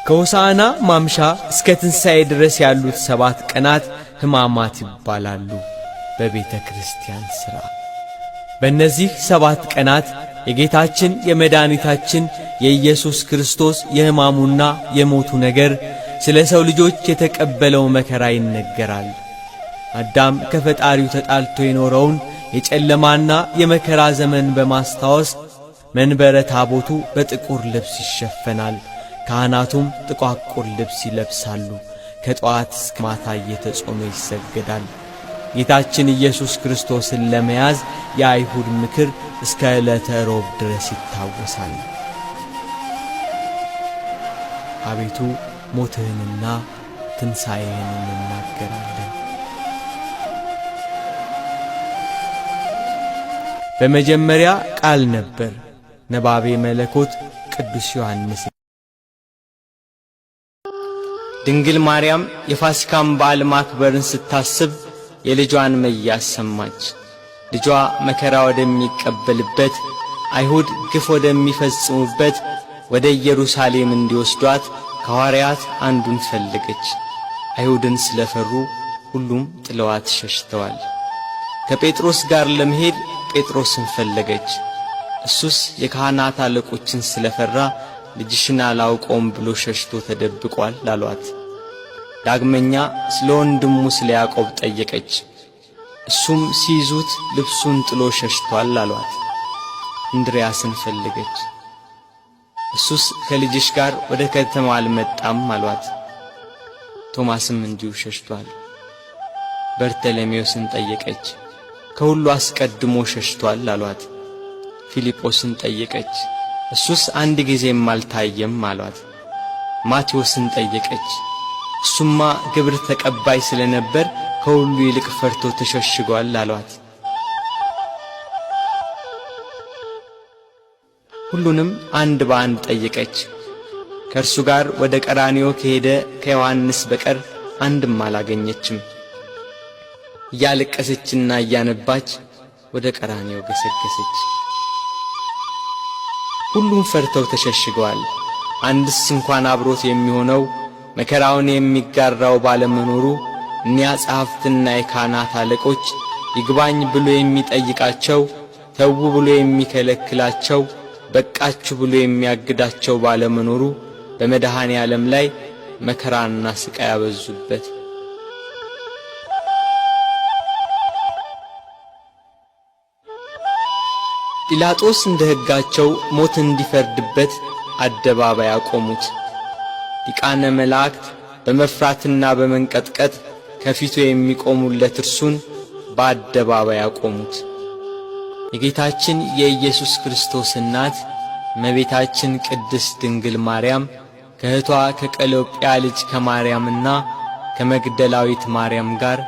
ከሆሳዕና ማምሻ እስከ ትንሣኤ ድረስ ያሉት 7 ቀናት ሕማማት ይባላሉ በቤተ ክርስቲያን ሥራ። በእነዚህ 7 ቀናት የጌታችን የመድኃኒታችን የኢየሱስ ክርስቶስ የሕማሙና የሞቱ ነገር ስለ ሰው ልጆች የተቀበለው መከራ ይነገራል። አዳም ከፈጣሪው ተጣልቶ የኖረውን የጨለማና የመከራ ዘመን በማስታወስ መንበረ ታቦቱ በጥቁር ልብስ ይሸፈናል። ካህናቱም ጥቋቁር ልብስ ይለብሳሉ። ከጠዋት እስከ ማታ እየተጾመ ይሰገዳል። ጌታችን ኢየሱስ ክርስቶስን ለመያዝ የአይሁድ ምክር እስከ ዕለተ ሮብ ድረስ ይታወሳል። አቤቱ ሞትህንና ትንሣኤህን እንናገራለን። በመጀመሪያ ቃል ነበር። ነባቤ መለኮት ቅዱስ ዮሐንስ። ድንግል ማርያም የፋሲካን በዓል ማክበርን ስታስብ የልጇን መያዝ ሰማች። ልጇ መከራ ወደሚቀበልበት፣ አይሁድ ግፍ ወደሚፈጽሙበት ወደ ኢየሩሳሌም እንዲወስዷት ከሐዋርያት አንዱን ፈለገች። አይሁድን ስለፈሩ ሁሉም ጥለዋት ሸሽተዋል። ከጴጥሮስ ጋር ለመሄድ ጴጥሮስን ፈለገች። እሱስ የካህናት አለቆችን ስለፈራ ልጅሽን አላውቀውም ብሎ ሸሽቶ ተደብቋል አሏት። ዳግመኛ ስለ ወንድሙ ስለ ያዕቆብ ጠየቀች። እሱም ሲይዙት ልብሱን ጥሎ ሸሽቷል አሏት። እንድርያስን ፈለገች። እሱስ ከልጅሽ ጋር ወደ ከተማ አልመጣም አሏት። ቶማስም እንዲሁ ሸሽቷል። በርተሎሜዎስን ጠየቀች። ከሁሉ አስቀድሞ ሸሽቷል አሏት። ፊልጶስን ጠየቀች። እሱስ አንድ ጊዜም አልታየም አሏት። ማቴዎስን ጠየቀች። እሱማ ግብር ተቀባይ ስለነበር ከሁሉ ይልቅ ፈርቶ ተሸሽጓል አሏት። ሁሉንም አንድ በአንድ ጠየቀች። ከእርሱ ጋር ወደ ቀራንዮ ከሄደ ከዮሐንስ በቀር አንድም አላገኘችም። እያለቀሰችና እያነባች ወደ ቀራንዮ ገሰገሰች። ሁሉም ፈርተው ተሸሽገዋል። አንድስ እንኳን አብሮት የሚሆነው መከራውን የሚጋራው ባለመኖሩ እኒያ ጸሐፍትና የካህናት አለቆች ይግባኝ ብሎ የሚጠይቃቸው፣ ተዉ ብሎ የሚከለክላቸው፣ በቃችሁ ብሎ የሚያግዳቸው ባለመኖሩ በመድኃኔ ዓለም ላይ መከራና ስቃይ ያበዙበት። ጲላጦስ እንደ ሕጋቸው ሞት እንዲፈርድበት አደባባይ አቆሙት። ሊቃነ መላእክት በመፍራትና በመንቀጥቀጥ ከፊቱ የሚቆሙለት እርሱን በአደባባይ አቆሙት። የጌታችን የኢየሱስ ክርስቶስ እናት እመቤታችን ቅድስት ድንግል ማርያም ከእህቷ ከቀሎጵያ ልጅ ከማርያምና ከመግደላዊት ማርያም ጋር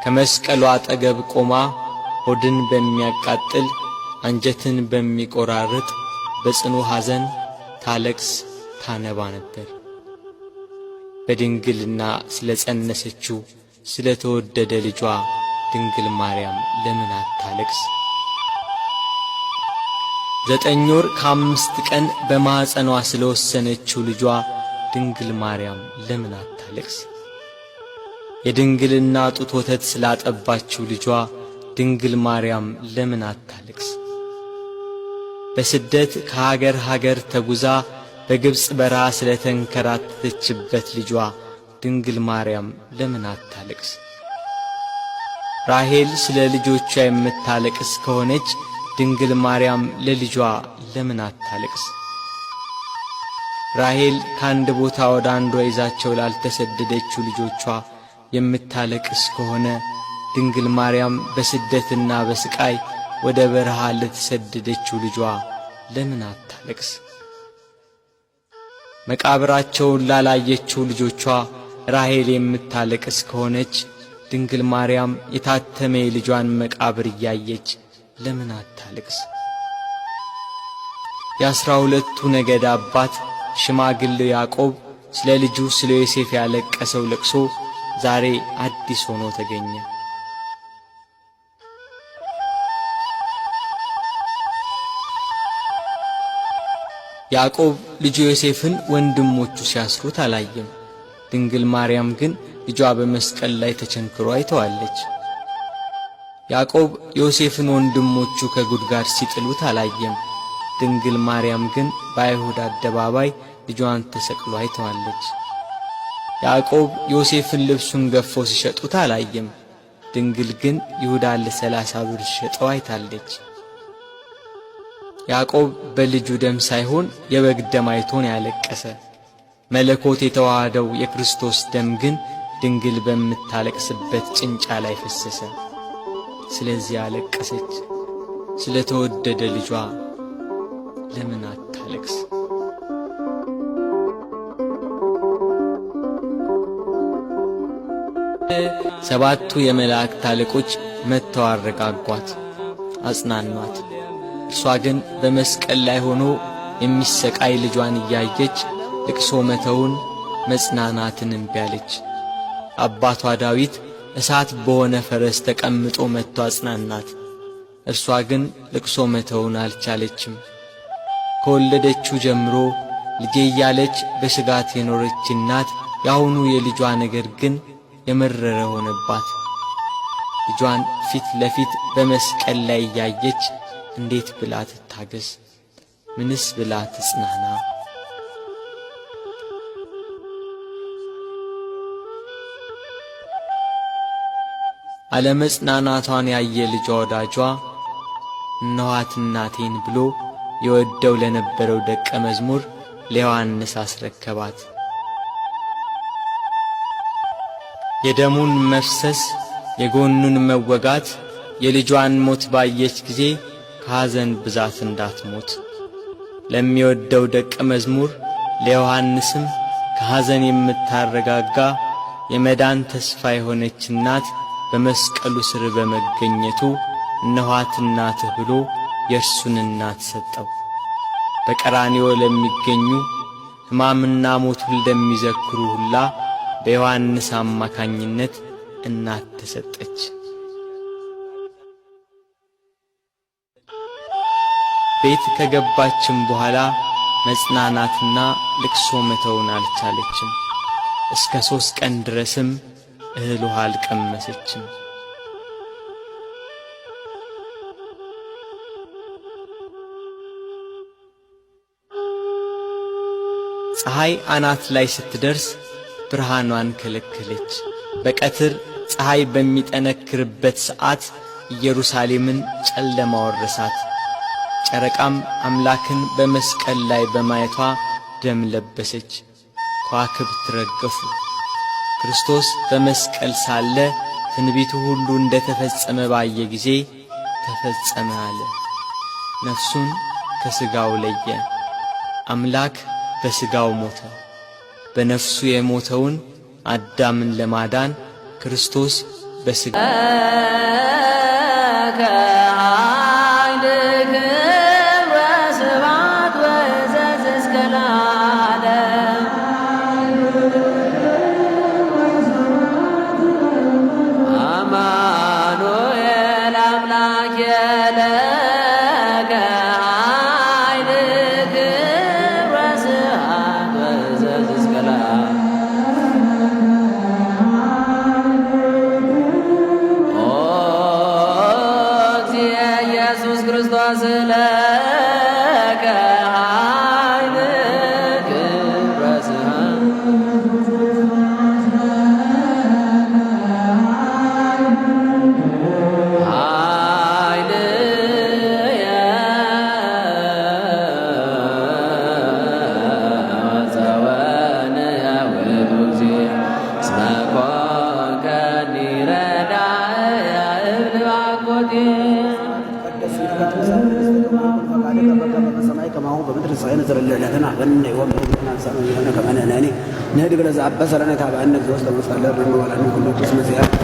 ከመስቀሉ አጠገብ ቆማ ሆድን በሚያቃጥል አንጀትን በሚቆራርጥ በጽኑ ሐዘን ታለቅስ ታነባ ነበር። በድንግልና ስለ ጸነሰችው ስለ ተወደደ ልጇ ድንግል ማርያም ለምን አታለቅስ? 9 ወር ከ5 ቀን በማኅፀኗ ስለ ወሰነችው ልጇ ድንግል ማርያም ለምን አታለቅስ? የድንግልና ጡት ወተት ስላጠባችው ልጇ ድንግል ማርያም ለምን አታለቅስ? በስደት ከሀገር ሀገር ተጉዛ በግብፅ በረሃ ስለ ተንከራተተችበት ልጇ ድንግል ማርያም ለምን አታለቅስ? ራሔል ስለ ልጆቿ የምታለቅስ ከሆነች ድንግል ማርያም ለልጇ ለምን አታለቅስ? ራሔል ከአንድ ቦታ ወደ አንዷ ይዛቸው ላልተሰደደችው ልጆቿ የምታለቅስ ከሆነ ድንግል ማርያም በስደትና በስቃይ ወደ በረሃ ለተሰደደችው ልጇ ለምን አታለቅስ? መቃብራቸውን ላላየችው ልጆቿ ራሔል የምታለቅስ ከሆነች ድንግል ማርያም የታተመ የልጇን መቃብር እያየች ለምን አታለቅስ? የ12ቱ ነገድ አባት ሽማግሌው ያዕቆብ ስለ ልጁ ስለ ዮሴፍ ያለቀሰው ለቅሶ ዛሬ አዲስ ሆኖ ተገኘ። ያዕቆብ ልጁ ዮሴፍን ወንድሞቹ ሲያስሩት አላየም። ድንግል ማርያም ግን ልጇ በመስቀል ላይ ተቸንክሮ አይተዋለች። ያዕቆብ ዮሴፍን ወንድሞቹ ከጉድጓድ ሲጥሉት አላየም። ድንግል ማርያም ግን በአይሁድ አደባባይ ልጇን ተሰቅሎ አይተዋለች። ያዕቆብ ዮሴፍን ልብሱን ገፈው ሲሸጡት አላየም። ድንግል ግን ይሁዳን ለ30 ብር ሸጠው አይታለች። ያዕቆብ በልጁ ደም ሳይሆን የበግ ደም አይቶን ያለቀሰ። መለኮት የተዋሃደው የክርስቶስ ደም ግን ድንግል በምታለቅስበት ጭንጫ ላይ ፈሰሰ። ስለዚህ አለቀሰች። ስለተወደደ ልጇ ለምን አታለቅስ? ሰባቱ የመላእክት አለቆች መጥተው አረጋጓት፣ አጽናኗት። እርሷ ግን በመስቀል ላይ ሆኖ የሚሰቃይ ልጇን እያየች ልቅሶ መተውን መጽናናትን እምቢ አለች። አባቷ ዳዊት እሳት በሆነ ፈረስ ተቀምጦ መጥቶ አጽናናት። እርሷ ግን ልቅሶ መተውን አልቻለችም። ከወለደችው ጀምሮ ልጄ እያለች በስጋት የኖረች እናት ያሁኑ የልጇ ነገር ግን የመረረ ሆነባት። ልጇን ፊት ለፊት በመስቀል ላይ እያየች እንዴት ብላ ትታገስ? ምንስ ብላ ትጽናና? አለመጽናናቷን ያየ ልጇ ወዳጇ እነኋት እናቴን ብሎ የወደው ለነበረው ደቀ መዝሙር ለዮሐንስ አስረከባት። የደሙን መፍሰስ የጎኑን መወጋት የልጇን ሞት ባየች ጊዜ ከሐዘን ብዛት እንዳትሞት ለሚወደው ደቀ መዝሙር ለዮሐንስም ከሐዘን የምታረጋጋ የመዳን ተስፋ የሆነች እናት በመስቀሉ ስር በመገኘቱ እነኋት እናትህ ብሎ የእርሱን እናት ሰጠው። በቀራንዮ ለሚገኙ ሕማምና ሞቱን ለሚዘክሩ ሁላ በዮሐንስ አማካኝነት እናት ተሰጠች። ቤት ከገባችም በኋላ መጽናናትና ልቅሶ መተውን አልቻለችም። እስከ 3 ቀን ድረስም እህል ውሃ አልቀመሰችም። ፀሐይ አናት ላይ ስትደርስ ብርሃኗን ከለከለች። በቀትር ፀሐይ በሚጠነክርበት ሰዓት ኢየሩሳሌምን ጨለማ ወረሳት። ጨረቃም አምላክን በመስቀል ላይ በማየቷ ደም ለበሰች። ከዋክብት ረገፉ። ክርስቶስ በመስቀል ሳለ ትንቢቱ ሁሉ እንደ ተፈጸመ ባየ ጊዜ ተፈጸመ አለ። ነፍሱን ከሥጋው ለየ። አምላክ በሥጋው ሞተ። በነፍሱ የሞተውን አዳምን ለማዳን ክርስቶስ በሥጋ نهدي بلا زعب بس لنا تابع أنك وصل مصلى الرحمة ولا نقول له قسم زيادة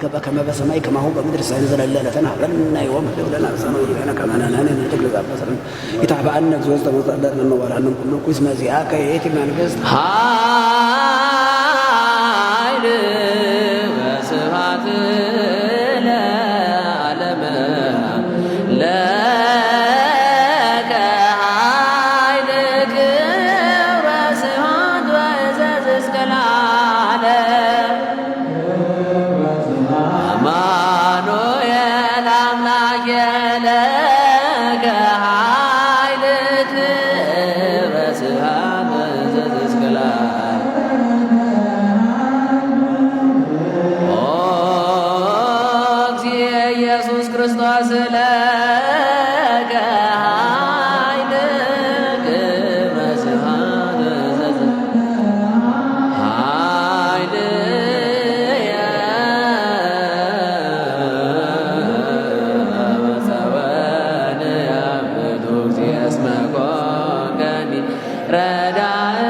ፈቃድከ በከመ በሰማይ ከማሁ በምድር ሳይንዘል ለዕለትነ ሀበነ ዮም ህድግ ለነ አበሳነ ከመ ንሕነኒ ንህድግ ለዘአበሰነ ኢታብአነ እግዚኦ ውስተ መጽአት ለነዋላንም ኩሉ ኩስ መዚአከ የእቲ መንግሥት ኃይል ወስብሐት ለዓለመ ለከ ኃይል ክብር ወስብሐት ወዕዘዝ እስከ ለዓለም አማኑኤል አምላኬ ለከ ኃይል ክብር ወስብሐት ወዕዘዝ እስከ ለዓለም ኦ እግዚእ ኢየሱስ ክርስቶስ ለከ ኃይል ክብር ወስብሐት ወዕዘዝ ኃይል ወፀወን ያብዱ እግዚእ እስመ ኮንከኒ ረዳእ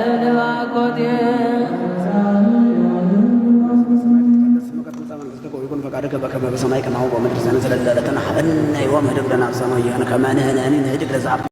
እምባኮቴ ወይኩን ፈቃድከ በከመ በሰማይ ከማሁ በምድር ዘንዘለ ለዕለትነ ሀበነ ዮም ህድግ ለነ አበሳነ ከመ ንሕነኒ ንህድግ ለዘአበሰነ